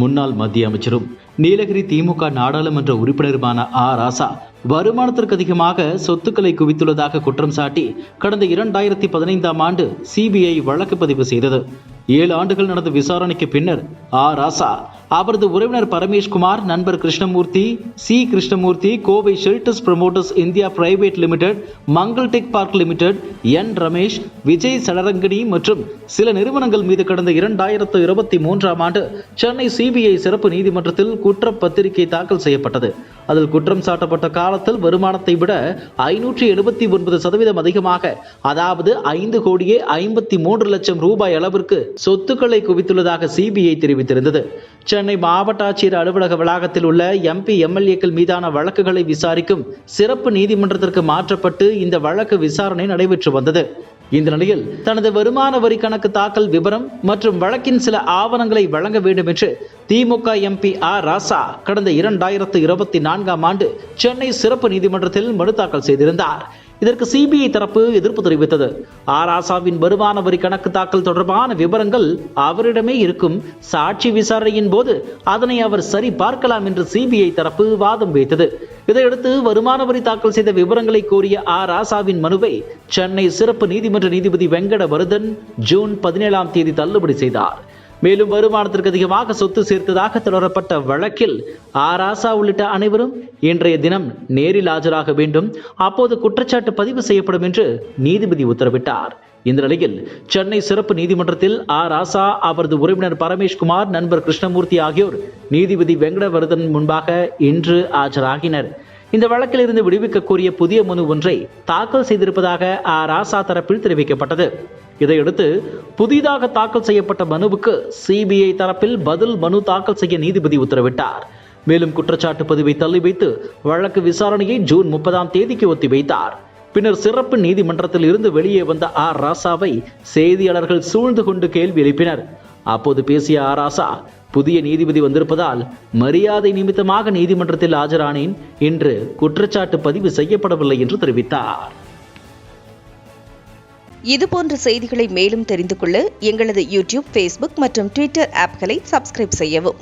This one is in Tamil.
முன்னாள் மத்திய அமைச்சரும் நீலகிரி திமுக நாடாளுமன்ற உறுப்பினருமான ராசா வருமானத்திற்கு அதிகமாக சொத்துக்களை குவித்துள்ளதாக குற்றம் சாட்டி கடந்த 2015ஆம் ஆண்டு சிபிஐ வழக்கு பதிவு செய்தது. 7 ஆண்டுகள் நடந்த விசாரணைக்கு பின்னர் ராசா, அவரது உறவினர் பரமேஷ்குமார், நண்பர் Krishnamurthy, Kovai shelters promoters India private limited, Mangal tech park limited, Ramesh, Vijay Sadarangani மற்றும் சில நிறுவனங்கள் மீது கடந்த 2023ஆம் ஆண்டு சென்னை சிபிஐ சிறப்பு நீதிமன்றத்தில் குற்றப்பத்திரிகை தாக்கல் செய்யப்பட்டது. அதில் குற்றம் சாட்டப்பட்ட காலத்தில் வருமானத்தை விட 579% அதிகமாக, அதாவது 5,53,00,000 ரூபாய் அளவிற்கு சொத்துக்களை குவித்துள்ளதாக சிபிஐ தெரிவித்திருந்தது. சென்னை மாவட்ட ஆட்சியர் அலுவலக வளாகத்தில் உள்ள MP MLAக்கள் மீதான வழக்குகளை விசாரிக்கும் சிறப்பு நீதிமன்றத்திற்கு மாற்றப்பட்டு இந்த வழக்கு விசாரணை நடைபெற்று வந்தது. இந்த நிலையில் தனது வருமான வரி கணக்கு தாக்கல் விவரம் மற்றும் வழக்கின் சில ஆவணங்களை வழங்க வேண்டும் என்று திமுக MP ராசா கடந்த 2024ஆம் ஆண்டு சென்னை சிறப்பு நீதிமன்றத்தில் மனு தாக்கல் செய்திருந்தார். இதற்கு சிபிஐ தரப்பு எதிர்ப்பு தெரிவித்தது. ராசாவின் வருமான வரி கணக்கு தாக்கல் தொடர்பான விவரங்கள் அவரிடமே இருக்கும், சாட்சி விசாரணையின் போது அதனை அவர் சரி பார்க்கலாம் என்று சிபிஐ தரப்பு வாதம் வைத்தது. இதையடுத்து வருமான வரி தாக்கல் செய்த விவரங்களை கோரிய ராசாவின் மனுவை சென்னை சிறப்பு நீதிமன்ற நீதிபதி வெங்கடவர்தன் ஜூன் 17ஆம் தேதி தள்ளுபடி செய்தார். மேலும் வருமானத்திற்கு அதிகமாக சொத்து சேர்த்ததாக தொடரப்பட்ட வழக்கில் ராசா உள்ளிட்ட அனைவரும் இன்றைய தினம் நேரில் ஆஜராக வேண்டும், அப்போது குற்றச்சாட்டு பதிவு செய்யப்படும் என்று நீதிபதி உத்தரவிட்டார். இந்த நிலையில் சென்னை சிறப்பு நீதிமன்றத்தில் ராசா, அவரது உறவினர் பரமேஷ்குமார், நண்பர் கிருஷ்ணமூர்த்தி ஆகியோர் நீதிபதி வெங்கடவர்தன் முன்பாக இன்று ஆஜராகினர். இந்த வழக்கில் இருந்து விடுவிக்க கோரிய புதிய மனு ஒன்றை தாக்கல் செய்திருப்பதாக ராசா தரப்பில் தெரிவிக்கப்பட்டது. இதையடுத்து புதிதாக தாக்கல் செய்யப்பட்ட மனுவுக்கு சிபிஐ தரப்பில் பதில் மனு தாக்கல் செய்ய நீதிபதி உத்தரவிட்டார். மேலும் குற்றச்சாட்டு பதிவை தள்ளி வைத்து வழக்கு விசாரணையை ஜூன் 30ஆம் தேதிக்கு ஒத்திவைத்தார். பின்னர் சிறப்பு நீதிமன்றத்தில் இருந்து வெளியே வந்த ராசாவை செய்தியாளர்கள் சூழ்ந்து கொண்டு கேள்வி எழுப்பினர். அப்போது பேசிய ராசா, புதிய நீதிபதி வந்திருப்பதால் மரியாதை நிமித்தமாக நீதிமன்றத்தில் ஆஜரானேன், இன்று குற்றச்சாட்டு பதிவு செய்யப்படவில்லை என்று தெரிவித்தார். இதுபோன்ற செய்திகளை மேலும் தெரிந்து கொள்ள எங்களது யூடியூப், Facebook மற்றும் Twitter ஆப்களை சப்ஸ்கிரைப் செய்யவும்.